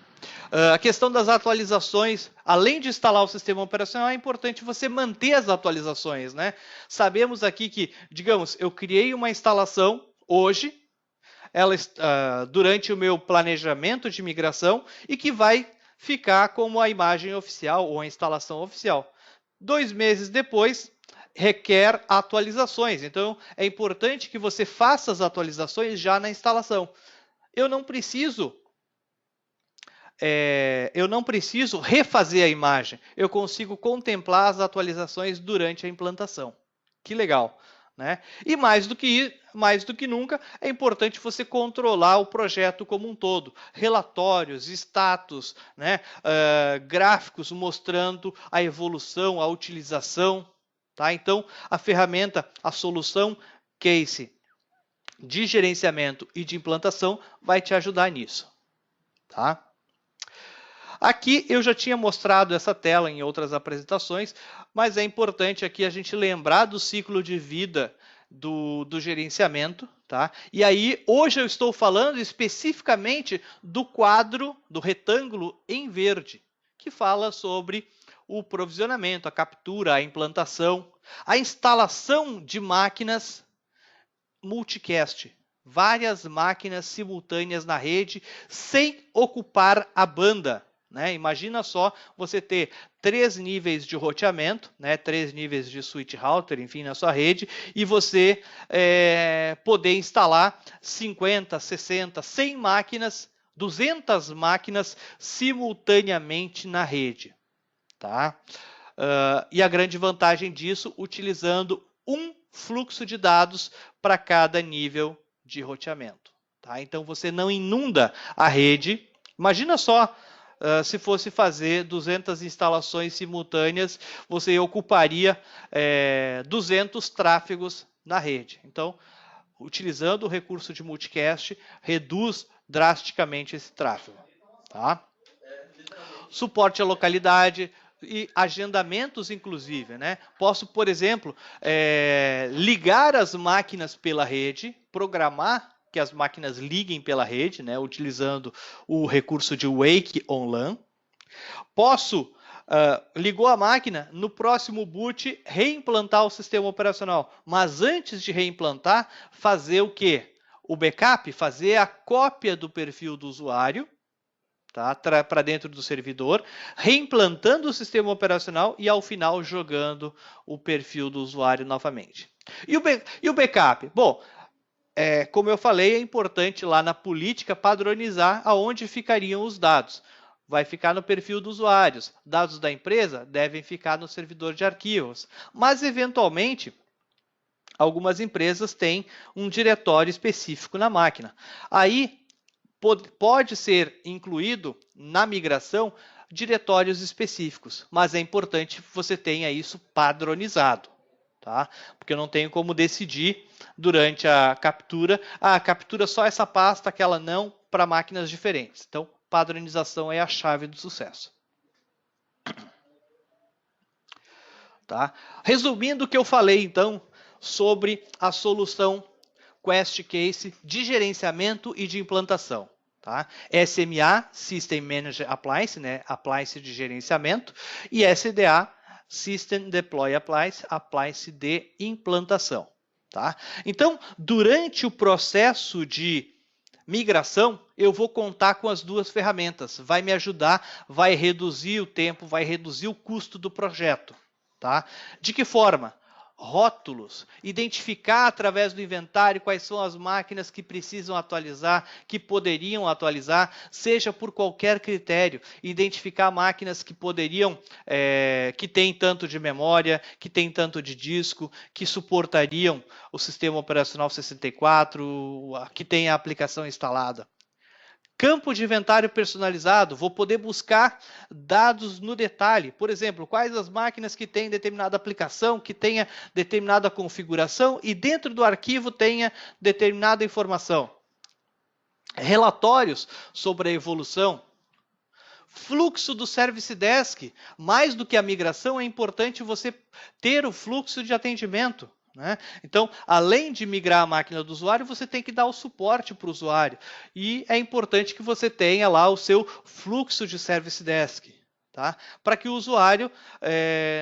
A questão das atualizações, além de instalar o sistema operacional, é importante você manter as atualizações, né? Sabemos aqui que, digamos, eu criei uma instalação hoje, durante o meu planejamento de migração, e que vai ficar como a imagem oficial ou a instalação oficial. 2 meses depois, requer atualizações. Então, é importante que você faça as atualizações já na instalação. Eu não preciso refazer a imagem. Eu consigo contemplar as atualizações durante a implantação. Que legal, né? E mais do que nunca, é importante você controlar o projeto como um todo. Relatórios, status, né? Gráficos mostrando a evolução, a utilização. Tá? Então, a ferramenta, a solução Case de gerenciamento e de implantação vai te ajudar nisso. Tá? Aqui eu já tinha mostrado essa tela em outras apresentações, mas é importante aqui a gente lembrar do ciclo de vida do gerenciamento, tá? E aí, hoje eu estou falando especificamente do quadro, do retângulo em verde, que fala sobre o provisionamento, a captura, a implantação, a instalação de máquinas multicast, várias máquinas simultâneas na rede, sem ocupar a banda. Né? Imagina só você ter 3 níveis de roteamento, né? 3 níveis de switch router, enfim, na sua rede, e você poder instalar 50, 60, 100 máquinas, 200 máquinas simultaneamente na rede. Tá? E a grande vantagem disso, utilizando um fluxo de dados para cada nível de roteamento. Tá? Então, você não inunda a rede. Imagina só, se fosse fazer 200 instalações simultâneas, você ocuparia 200 tráfegos na rede. Então, utilizando o recurso de multicast, reduz drasticamente esse tráfego. Tá? Suporte à localidade e agendamentos, inclusive, né? Posso, por exemplo, ligar as máquinas pela rede, programar que as máquinas liguem pela rede, né? Utilizando o recurso de Wake on LAN. Posso, ligou a máquina, no próximo boot, reimplantar o sistema operacional. Mas antes de reimplantar, fazer o quê? O backup, fazer a cópia do perfil do usuário, tá? Para dentro do servidor, reimplantando o sistema operacional e, ao final, jogando o perfil do usuário novamente. E o backup? Bom, como eu falei, é importante lá na política padronizar aonde ficariam os dados. Vai ficar no perfil dos usuários. Dados da empresa devem ficar no servidor de arquivos. Mas, eventualmente, algumas empresas têm um diretório específico na máquina. Aí, pode ser incluído na migração diretórios específicos, mas é importante que você tenha isso padronizado. tá? Porque eu não tenho como decidir durante a captura, captura só essa pasta, aquela não, para máquinas diferentes. Então, padronização é a chave do sucesso. Tá? Resumindo o que eu falei, então, sobre a solução Quest Case de gerenciamento e de implantação. Tá? SMA, System Manager Appliance, né? Appliance de gerenciamento, e SDA, System Deploy Appliance, Appliance de implantação. Tá? Então, durante o processo de migração, eu vou contar com as duas ferramentas. Vai me ajudar, vai reduzir o tempo, vai reduzir o custo do projeto. Tá? De que forma? Rótulos, identificar através do inventário quais são as máquinas que precisam atualizar, que poderiam atualizar, seja por qualquer critério, identificar máquinas que poderiam, que tem tanto de memória, que tem tanto de disco, que suportariam o sistema operacional 64, que tem a aplicação instalada. Campo de inventário personalizado, vou poder buscar dados no detalhe. Por exemplo, quais as máquinas que têm determinada aplicação, que tenha determinada configuração e dentro do arquivo tenha determinada informação. Relatórios sobre a evolução. Fluxo do Service Desk. Mais do que a migração, é importante você ter o fluxo de atendimento. Né? Então, além de migrar a máquina do usuário, você tem que dar o suporte para o usuário. E é importante que você tenha lá o seu fluxo de Service Desk. Tá? Para que o usuário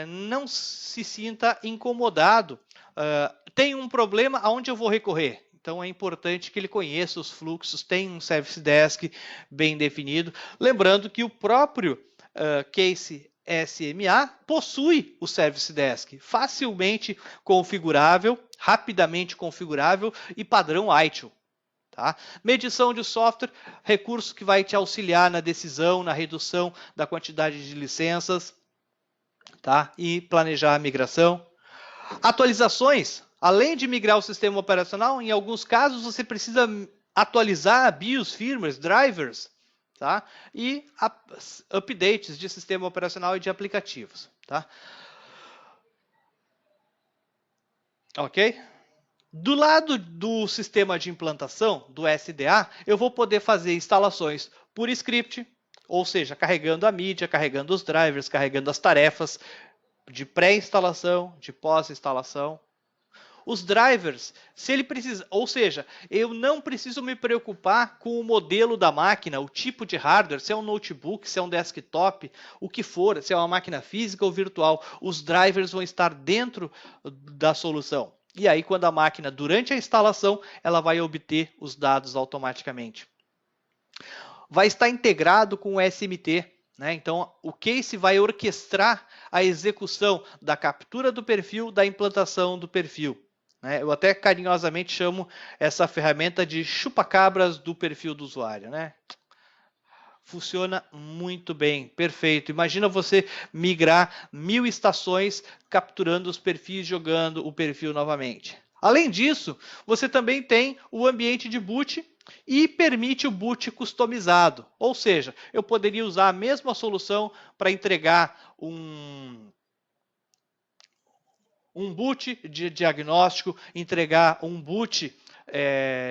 não se sinta incomodado. Tem um problema, aonde eu vou recorrer? Então, é importante que ele conheça os fluxos, tenha um Service Desk bem definido. Lembrando que o próprio Case SMA possui o Service Desk, facilmente configurável, rapidamente configurável e padrão ITIL. Tá? Medição de software, recurso que vai te auxiliar na decisão, na redução da quantidade de licenças, tá? E planejar a migração. Atualizações, além de migrar o sistema operacional, em alguns casos você precisa atualizar BIOS, firmwares, drivers, tá? E updates de sistema operacional e de aplicativos. Tá? Ok? Do lado do sistema de implantação, do SDA, eu vou poder fazer instalações por script, ou seja, carregando a mídia, carregando os drivers, carregando as tarefas de pré-instalação, de pós-instalação. Os drivers, se ele precisa, ou seja, eu não preciso me preocupar com o modelo da máquina, o tipo de hardware, se é um notebook, se é um desktop, o que for, se é uma máquina física ou virtual, os drivers vão estar dentro da solução. E aí, quando a máquina, durante a instalação, ela vai obter os dados automaticamente. Vai estar integrado com o SMT. Né? Então, o Case vai orquestrar a execução da captura do perfil, da implantação do perfil. Eu até carinhosamente chamo essa ferramenta de chupa-cabras do perfil do usuário. Né? Funciona muito bem, perfeito. Imagina você migrar 1000 estações, capturando os perfis, jogando o perfil novamente. Além disso, você também tem o ambiente de boot e permite o boot customizado. Ou seja, eu poderia usar a mesma solução para entregar um boot de diagnóstico, entregar um boot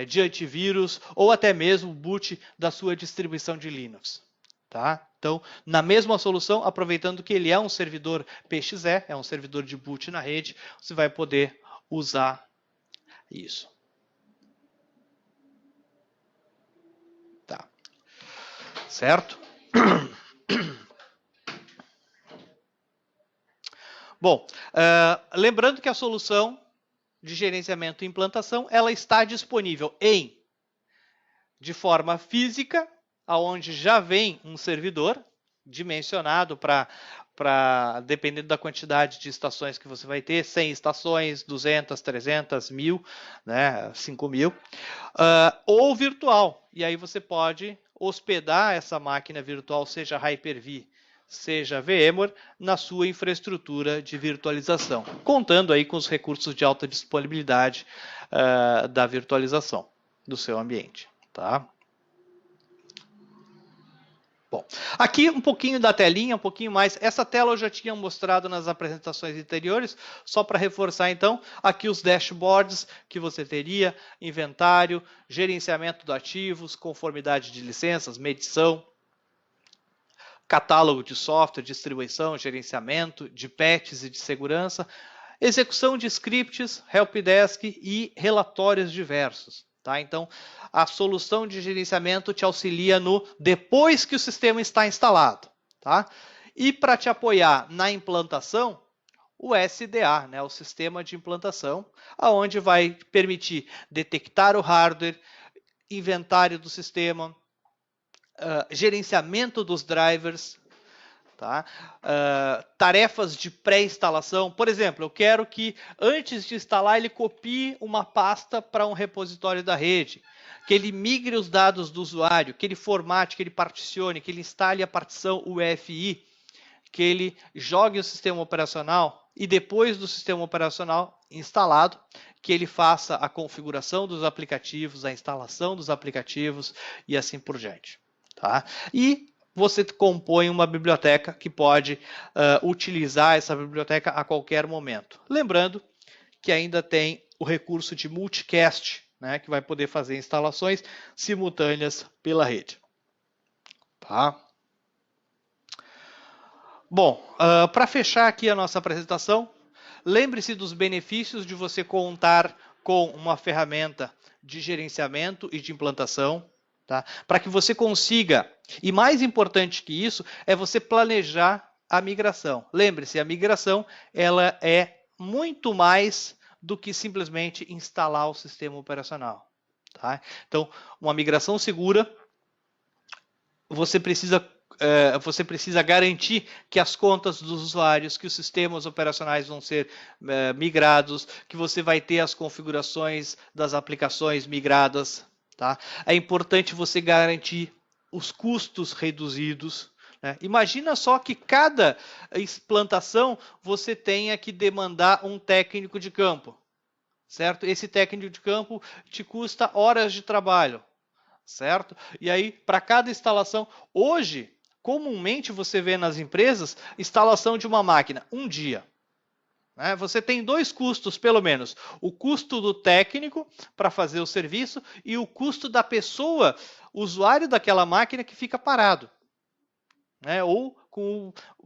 de antivírus ou até mesmo o boot da sua distribuição de Linux. Tá? Então, na mesma solução, aproveitando que ele é um servidor PXE, é um servidor de boot na rede, você vai poder usar isso. Tá. Certo? Bom, lembrando que a solução de gerenciamento e implantação, ela está disponível de forma física, onde já vem um servidor dimensionado dependendo da quantidade de estações que você vai ter, 100 estações, 200, 300, 1000, né, 5000, ou virtual. E aí você pode hospedar essa máquina virtual, seja Hyper-V, seja VMware, na sua infraestrutura de virtualização, contando aí com os recursos de alta disponibilidade da virtualização do seu ambiente. Tá? Bom, aqui um pouquinho da telinha, um pouquinho mais. Essa tela eu já tinha mostrado nas apresentações anteriores, só para reforçar então, aqui os dashboards que você teria, inventário, gerenciamento de ativos, conformidade de licenças, medição, catálogo de software, distribuição, gerenciamento, de patches e de segurança, execução de scripts, helpdesk e relatórios diversos. Tá? Então, a solução de gerenciamento te auxilia no depois que o sistema está instalado. Tá? E para te apoiar na implantação, o SDA, né, o sistema de implantação, aonde vai permitir detectar o hardware, inventário do sistema, gerenciamento dos drivers, tá? Tarefas de pré-instalação. Por exemplo, eu quero que antes de instalar ele copie uma pasta para um repositório da rede, que ele migre os dados do usuário, que ele formate, que ele particione, que ele instale a partição UEFI, que ele jogue o sistema operacional e depois do sistema operacional instalado, que ele faça a configuração dos aplicativos, a instalação dos aplicativos e assim por diante. Tá? E você compõe uma biblioteca que pode utilizar essa biblioteca a qualquer momento. Lembrando que ainda tem o recurso de multicast, né, que vai poder fazer instalações simultâneas pela rede. Tá? Bom, para fechar aqui a nossa apresentação, lembre-se dos benefícios de você contar com uma ferramenta de gerenciamento e de implantação, tá? Para que você consiga, e mais importante que isso, é você planejar a migração. Lembre-se, a migração ela é muito mais do que simplesmente instalar o sistema operacional. Tá? Então, uma migração segura, você precisa garantir que as contas dos usuários, que os sistemas operacionais vão ser migrados, que você vai ter as configurações das aplicações migradas. Tá? É importante você garantir os custos reduzidos. Né? Imagina só que cada implantação você tenha que demandar um técnico de campo. Certo? Esse técnico de campo te custa horas de trabalho. Certo? E aí, para cada instalação, hoje, comumente você vê nas empresas instalação de uma máquina, um dia. Né? Você tem dois custos, pelo menos. O custo do técnico para fazer o serviço e o custo da pessoa, usuário daquela máquina que fica parado. Né? Ou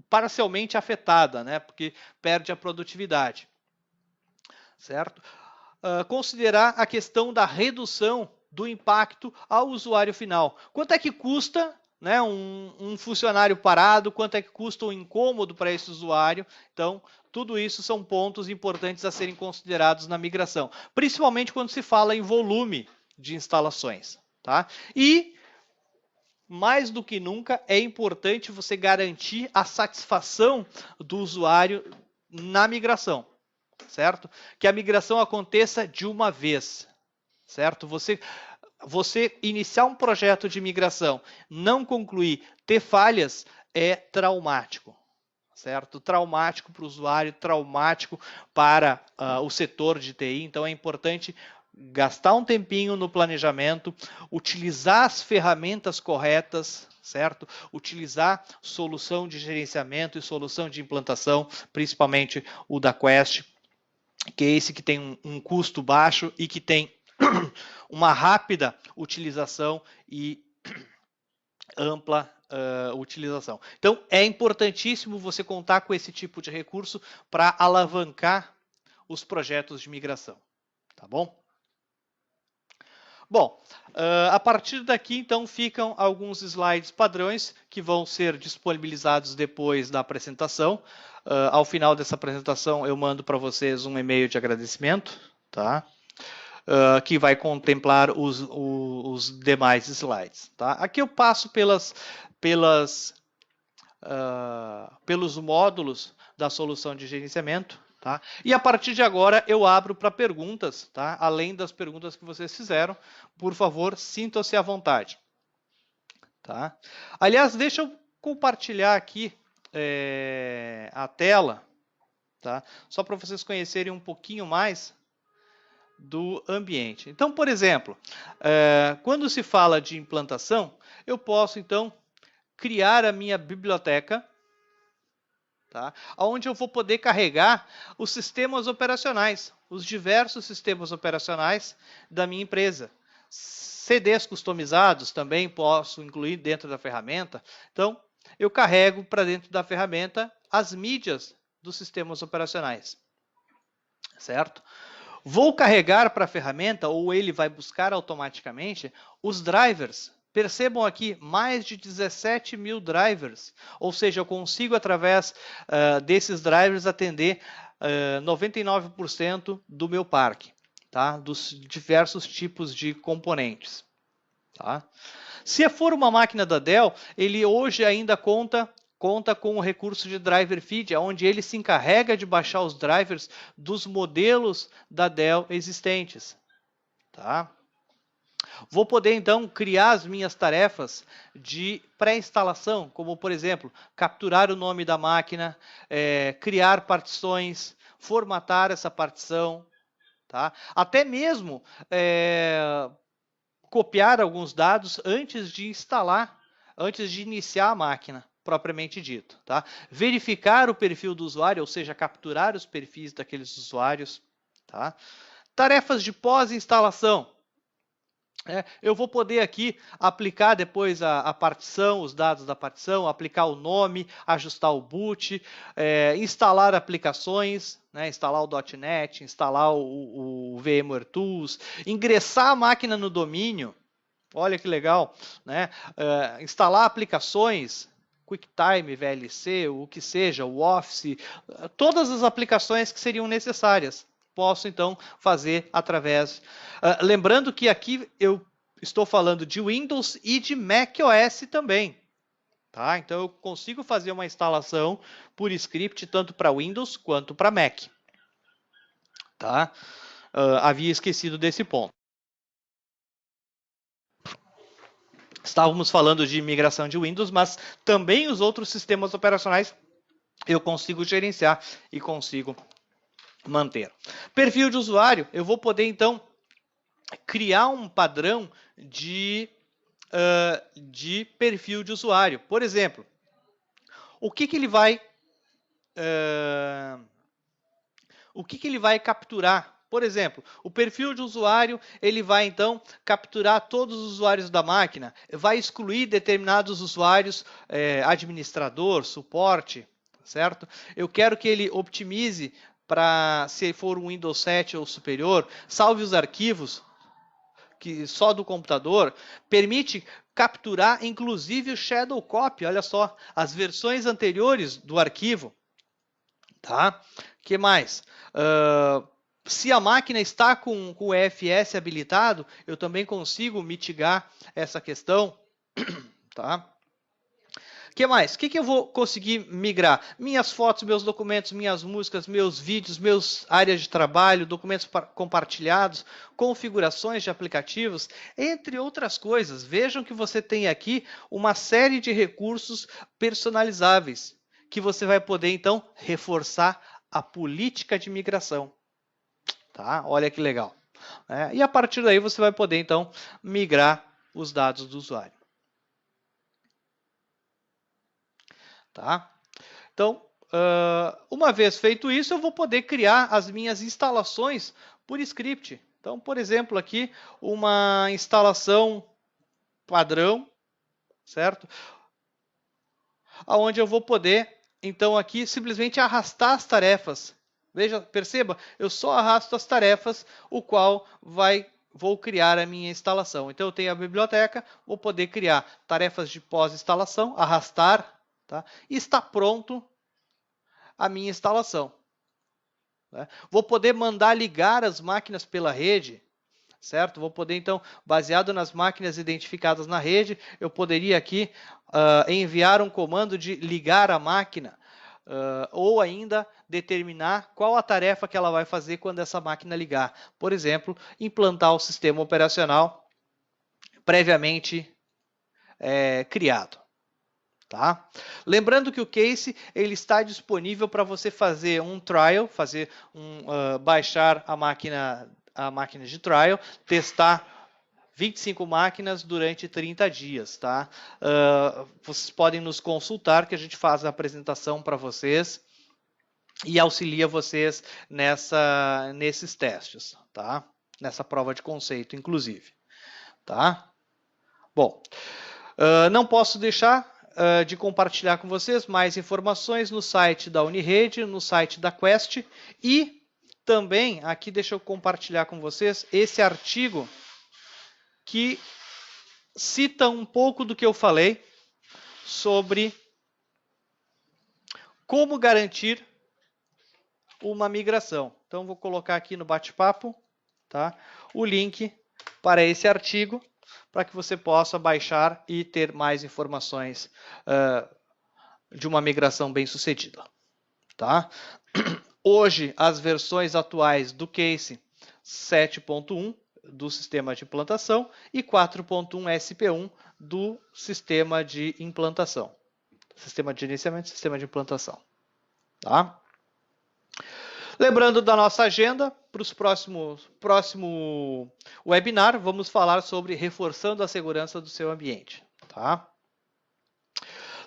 parcialmente afetada, né? Porque perde a produtividade. Certo? Considerar a questão da redução do impacto ao usuário final. Quanto é que custa, né, um funcionário parado? Quanto é que custa um incômodo para esse usuário? Então, tudo isso são pontos importantes a serem considerados na migração, principalmente quando se fala em volume de instalações. Tá? E, mais do que nunca, é importante você garantir a satisfação do usuário na migração. Certo? Que a migração aconteça de uma vez, certo? Você iniciar um projeto de migração, não concluir, ter falhas, é traumático, certo? Traumático para o usuário, traumático para o setor de TI, então é importante gastar um tempinho no planejamento, utilizar as ferramentas corretas, certo? Utilizar solução de gerenciamento e solução de implantação, principalmente o da Quest, que é esse que tem um custo baixo e que tem uma rápida utilização e ampla utilização. Então, é importantíssimo você contar com esse tipo de recurso para alavancar os projetos de migração. Tá bom? Bom, a partir daqui, então, ficam alguns slides padrões que vão ser disponibilizados depois da apresentação. Ao final dessa apresentação, eu mando para vocês um e-mail de agradecimento, tá? Que vai contemplar os demais slides. Tá? Aqui eu passo pelos módulos da solução de gerenciamento. Tá? E a partir de agora eu abro para perguntas, tá? Além das perguntas que vocês fizeram. Por favor, sintam-se à vontade. Tá? Aliás, deixa eu compartilhar aqui a tela, tá? Só para vocês conhecerem um pouquinho mais do ambiente. Então, por exemplo, quando se fala de implantação, eu posso, então, criar a minha biblioteca, tá? Onde eu vou poder carregar os sistemas operacionais, os diversos sistemas operacionais da minha empresa. CDs customizados também posso incluir dentro da ferramenta. Então, eu carrego para dentro da ferramenta as mídias dos sistemas operacionais, certo? Vou carregar para a ferramenta, ou ele vai buscar automaticamente, os drivers. Percebam aqui, mais de 17 mil drivers, ou seja, eu consigo, através desses drivers, atender 99% do meu parque, tá? Dos diversos tipos de componentes. Tá? Se for uma máquina da Dell, ele hoje ainda conta com o recurso de driver feed, onde ele se encarrega de baixar os drivers dos modelos da Dell existentes. Tá? Vou poder, então, criar as minhas tarefas de pré-instalação, como, por exemplo, capturar o nome da máquina, criar partições, formatar essa partição, tá? Até mesmo copiar alguns dados antes de instalar, antes de iniciar a máquina, propriamente dito. Tá? Verificar o perfil do usuário, ou seja, capturar os perfis daqueles usuários. Tá? Tarefas de pós-instalação. Eu vou poder aqui aplicar depois a partição, os dados da partição, aplicar o nome, ajustar o boot, instalar aplicações, instalar o .NET, instalar o VMware Tools, ingressar a máquina no domínio, olha que legal, instalar aplicações, QuickTime, VLC, o que seja, o Office, todas as aplicações que seriam necessárias. Posso, então, fazer através... lembrando que aqui eu estou falando de Windows e de macOS também. Tá? Então, eu consigo fazer uma instalação por script, tanto para Windows quanto para Mac. Tá? Havia esquecido desse ponto. Estávamos falando de migração de Windows, mas também os outros sistemas operacionais eu consigo gerenciar e consigo manter. Perfil de usuário, eu vou poder, então, criar um padrão de perfil de usuário. Por exemplo, o que ele vai capturar? Por exemplo, o perfil de usuário, ele vai, então, capturar todos os usuários da máquina, vai excluir determinados usuários, administrador, suporte, certo? Eu quero que ele optimize para, se for um Windows 7 ou superior, salve os arquivos que só do computador, permite capturar, inclusive, o shadow copy, olha só, as versões anteriores do arquivo. Tá? Que mais? Se a máquina está com o EFS habilitado, eu também consigo mitigar essa questão. Tá? Que mais? O que eu vou conseguir migrar? Minhas fotos, meus documentos, minhas músicas, meus vídeos, meus áreas de trabalho, documentos compartilhados, configurações de aplicativos, entre outras coisas. Vejam que você tem aqui uma série de recursos personalizáveis que você vai poder, então, reforçar a política de migração. Tá? Olha que legal. E a partir daí você vai poder, então, migrar os dados do usuário. Tá? Então, uma vez feito isso, eu vou poder criar as minhas instalações por script. Então, por exemplo, aqui, uma instalação padrão, certo? Onde eu vou poder, então, aqui, simplesmente arrastar as tarefas. Veja, perceba, eu só arrasto as tarefas, o qual vou criar a minha instalação. Então, eu tenho a biblioteca, vou poder criar tarefas de pós-instalação, arrastar, tá? E está pronto a minha instalação. Vou poder mandar ligar as máquinas pela rede, certo? Vou poder, então, baseado nas máquinas identificadas na rede, eu poderia aqui enviar um comando de ligar a máquina, ou ainda determinar qual a tarefa que ela vai fazer quando essa máquina ligar. Por exemplo, implantar o sistema operacional previamente criado. Tá? Lembrando que o Case ele está disponível para você fazer um trial, baixar a máquina de trial, testar 25 máquinas durante 30 dias, tá? Vocês podem nos consultar que a gente faz a apresentação para vocês e auxilia vocês nesses testes, tá? Nessa prova de conceito, inclusive, tá? Bom, não posso deixar de compartilhar com vocês mais informações no site da Unirede, no site da Quest e também, aqui deixa eu compartilhar com vocês esse artigo que cita um pouco do que eu falei sobre como garantir uma migração. Então, vou colocar aqui no bate-papo, tá, o link para esse artigo, para que você possa baixar e ter mais informações de uma migração bem sucedida. Tá? Hoje, as versões atuais do Case 7.1 do sistema de implantação e 4.1 SP1 do sistema de implantação. Sistema de gerenciamento e sistema de implantação. Tá? Lembrando da nossa agenda, para os próximo webinar, vamos falar sobre reforçando a segurança do seu ambiente. Tá?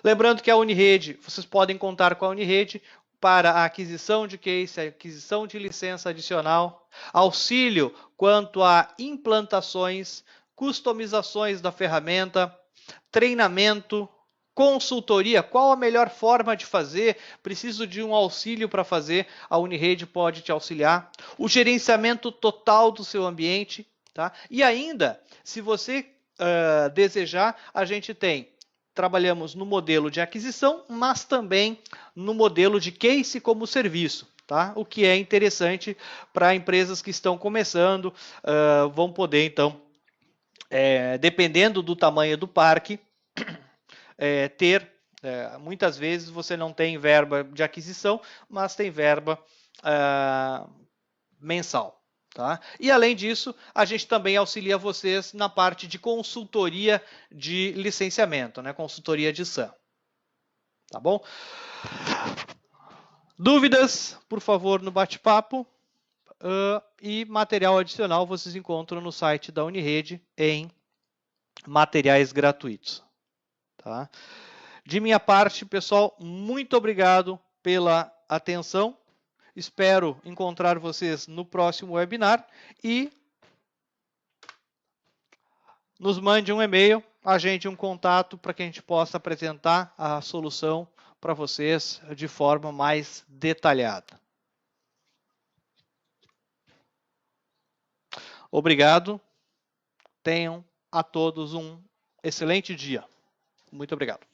Lembrando que a Unirede, vocês podem contar com a Unirede para a aquisição de case, a aquisição de licença adicional, auxílio quanto a implantações, customizações da ferramenta, treinamento, consultoria, qual a melhor forma de fazer, preciso de um auxílio para fazer, a Unirede pode te auxiliar, o gerenciamento total do seu ambiente, tá? E ainda, se você desejar, a gente trabalhamos no modelo de aquisição, mas também no modelo de case como serviço, tá? O que é interessante para empresas que estão começando, vão poder então, dependendo do tamanho do parque, muitas vezes você não tem verba de aquisição, mas tem verba mensal. Tá? E além disso, a gente também auxilia vocês na parte de consultoria de licenciamento, né? Consultoria de SAM. Tá bom? Dúvidas, por favor, no bate-papo. E material adicional vocês encontram no site da Unirede em materiais gratuitos. Tá? De minha parte, pessoal, muito obrigado pela atenção. Espero encontrar vocês no próximo webinar e nos mande um e-mail, agende um contato para que a gente possa apresentar a solução para vocês de forma mais detalhada. Obrigado. Tenham a todos um excelente dia. Muito obrigado.